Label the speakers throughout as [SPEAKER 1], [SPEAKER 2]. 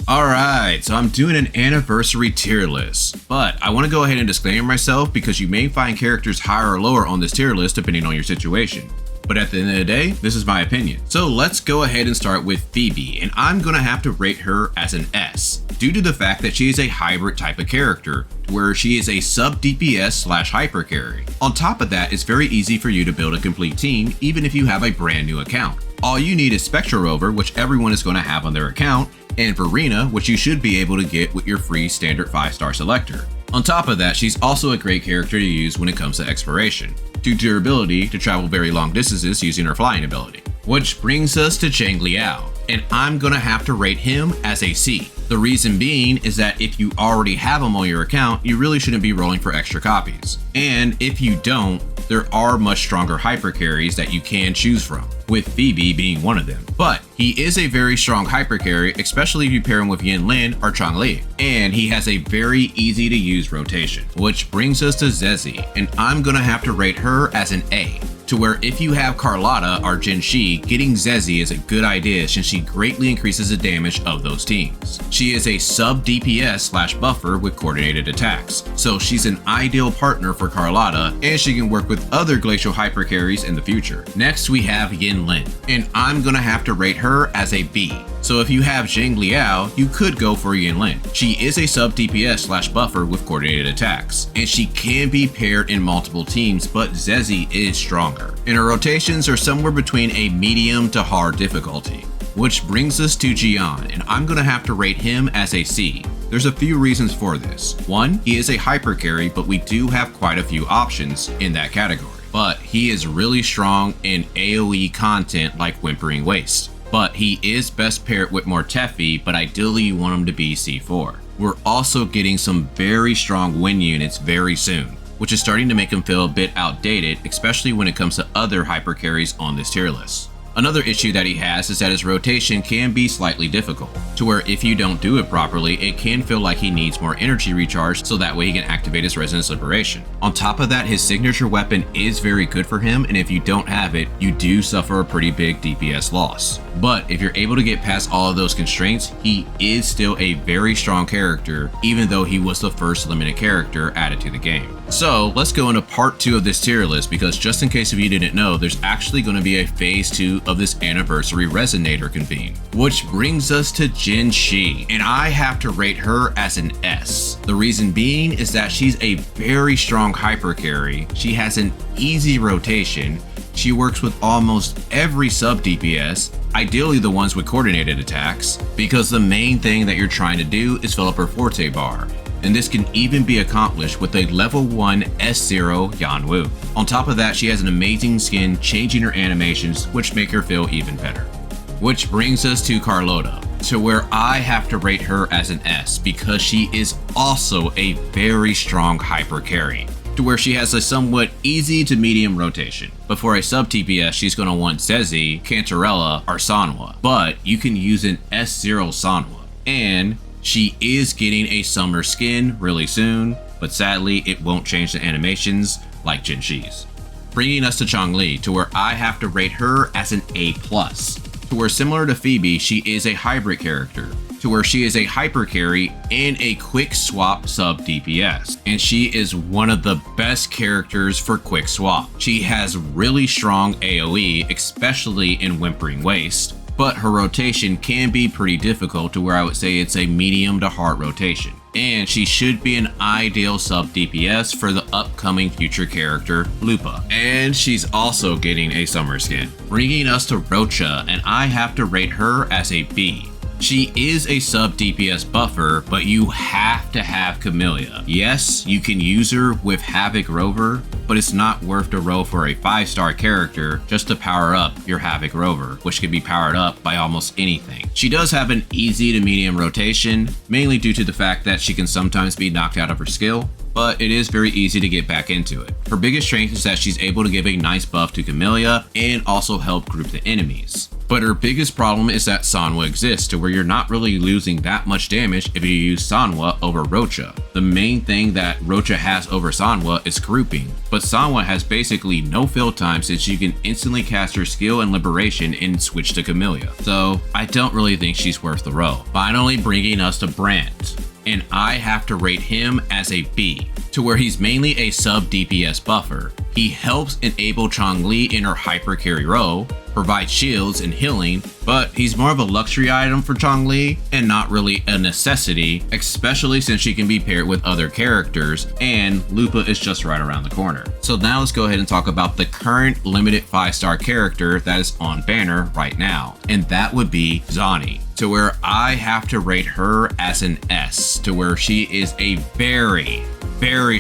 [SPEAKER 1] Alright, so I'm doing an anniversary tier list, but I want to go ahead and disclaim myself because you may find characters higher or lower on this tier list depending on your situation. But at the end of the day, this is my opinion. So let's go ahead and start with Phoebe, and I'm gonna have to rate her as an S, due to the fact that she is a hybrid type of character, where she is a sub DPS slash hyper carry. On top of that, it's very easy for you to build a complete team, even if you have a brand new account. All you need is Spectra Rover, which everyone is gonna have on their account, and Verena, which you should be able to get with your free standard 5-star selector. On top of that, she's also a great character to use when it comes to exploration, due to her ability to travel very long distances using her flying ability. Which brings us to Xiangli Yao, and I'm gonna have to rate him as a C. The reason being is that if you already have him on your account, you really shouldn't be rolling for extra copies. And if you don't, there are much stronger hyper carries that you can choose from, with Phoebe being one of them. But he is a very strong hyper carry, especially if you pair him with Yin Lin or Changli, and he has a very easy to use rotation. Which brings us to Zezi, and I'm gonna have to rate her as an A, to where if you have Carlotta or Jinshi, getting Zezi is a good idea since she greatly increases the damage of those teams. She is a sub DPS slash buffer with coordinated attacks, so she's an ideal partner for Carlotta, and she can work with other glacial hyper carries in the future. Next we have Yin Lin, and I'm gonna have to rate her as a B. So if you have Xiangli Yao, you could go for Yin Lin. She is a sub DPS slash buffer with coordinated attacks, and she can be paired in multiple teams, but Zezi is stronger. And her rotations are somewhere between a medium to hard difficulty. Which brings us to Jiyan, and I'm gonna have to rate him as a C. There's a few reasons for this. One, he is a hyper carry, but we do have quite a few options in that category. But he is really strong in AoE content like Wuthering Waves. But he is best paired with more Tefi, but ideally you want him to be C4. We're also getting some very strong win units very soon, which is starting to make him feel a bit outdated, especially when it comes to other hyper carries on this tier list. Another issue that he has is that his rotation can be slightly difficult, to where if you don't do it properly, it can feel like he needs more energy recharge so that way he can activate his Resonance Liberation. On top of that, his signature weapon is very good for him, and if you don't have it, you do suffer a pretty big DPS loss. But if you're able to get past all of those constraints, he is still a very strong character, even though he was the first limited character added to the game. So let's go into part 2 of this tier list, because just in case if you didn't know, there's actually going to be a phase 2 of this anniversary resonator convene. Which brings us to Jinshi, and I have to rate her as an S. The reason being is that she's a very strong hyper carry, she has an easy rotation, she works with almost every sub DPS, ideally the ones with coordinated attacks, because the main thing that you're trying to do is fill up her forte bar. And this can even be accomplished with a level 1 S0 Yanwu. On top of that, she has an amazing skin, changing her animations, which make her feel even better. Which brings us to Carlotta, to where I have to rate her as an S, because she is also a very strong hyper carry, to where she has a somewhat easy to medium rotation. But for a sub TPS, she's going to want Zezi, Cantarella, or Sanhua, but you can use an S0 Sanhua. And she is getting a summer skin really soon, but sadly it won't change the animations like Jinshi's. Bringing us to Changli, to where I have to rate her as an A+, to where similar to Phoebe, she is a hybrid character, to where she is a hyper carry and a quick swap sub DPS, and she is one of the best characters for quick swap. She has really strong AoE, especially in Wuthering Waves, but her rotation can be pretty difficult, to where I would say it's a medium to hard rotation. And she should be an ideal sub DPS for the upcoming future character, Lupa. And she's also getting a summer skin. Bringing us to Roccia, and I have to rate her as a B. She is a sub DPS buffer, but you have to have Camellia. Yes, you can use her with Havoc Rover, but it's not worth the roll for a 5-star character just to power up your Havoc Rover, which can be powered up by almost anything. She does have an easy to medium rotation, mainly due to the fact that she can sometimes be knocked out of her skill, but it is very easy to get back into it. Her biggest strength is that she's able to give a nice buff to Camellia and also help group the enemies. But her biggest problem is that Sanwa exists to where you're not really losing that much damage if you use Sanwa over Roccia. The main thing that Roccia has over Sanwa is grouping, but Sanwa has basically no fill time since you can instantly cast her skill and liberation and switch to Camellia. So I don't really think she's worth the row. Finally bringing us to Brant, and I have to rate him as a B, to where he's mainly a sub DPS buffer. He helps enable Changli in her hyper carry role, provides shields and healing, but he's more of a luxury item for Changli and not really a necessity, especially since she can be paired with other characters and Lupa is just right around the corner. So now let's go ahead and talk about the current limited 5-star character that is on banner right now, and that would be Zani, to where I have to rate her as an S, to where she is a very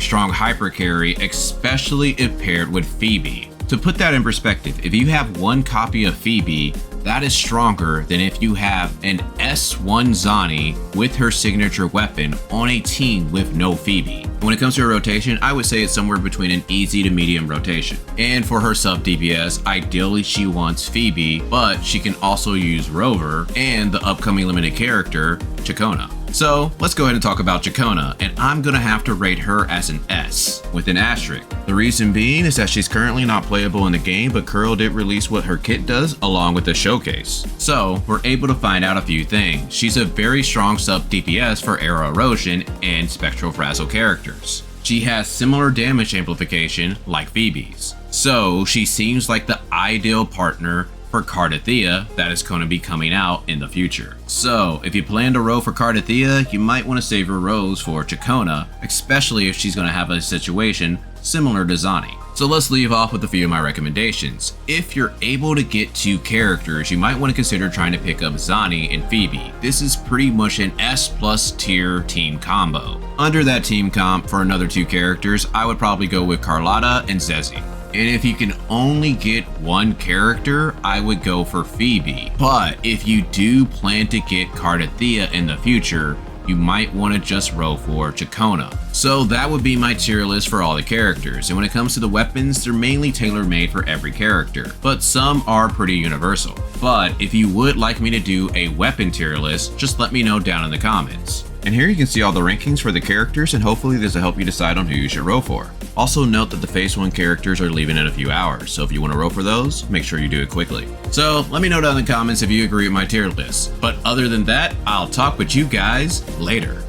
[SPEAKER 1] strong hyper carry, especially if paired with Phoebe. To put that in perspective, if you have one copy of Phoebe, that is stronger than if you have an S1 Zani with her signature weapon on a team with no Phoebe. When it comes to her rotation, I would say it's somewhere between an easy to medium rotation. And for her sub DPS, ideally she wants Phoebe, but she can also use Rover and the upcoming limited character, Ciaccona. So let's go ahead and talk about Ciaccona, and I'm gonna have to rate her as an S with an asterisk. The reason being is that she's currently not playable in the game, but Curl did release what her kit does along with the showcase. So we're able to find out a few things. She's a very strong sub DPS for Arrow Erosion and Spectral Frazzle characters. She has similar damage amplification like Phoebe's. So she seems like the ideal partner for Carlotta that is going to be coming out in the future. So if you plan to row for Carlotta, you might want to save your rows for Ciaccona, especially if she's going to have a situation similar to Zani. So let's leave off with a few of my recommendations. If you're able to get 2 characters, you might want to consider trying to pick up Zani and Phoebe. This is pretty much an S+ tier team combo. Under that team comp for another 2 characters, I would probably go with Carlotta and Zezi. And if you can only get 1 character, I would go for Phoebe. But if you do plan to get Carlotta in the future, you might want to just row for Ciaccona. So that would be my tier list for all the characters, and when it comes to the weapons, they're mainly tailor-made for every character, but some are pretty universal. But if you would like me to do a weapon tier list, just let me know down in the comments. And here you can see all the rankings for the characters, and hopefully this will help you decide on who you should row for. Also note that the Phase 1 characters are leaving in a few hours, so if you want to row for those, make sure you do it quickly. So let me know down in the comments if you agree with my tier list. But other than that, I'll talk with you guys later.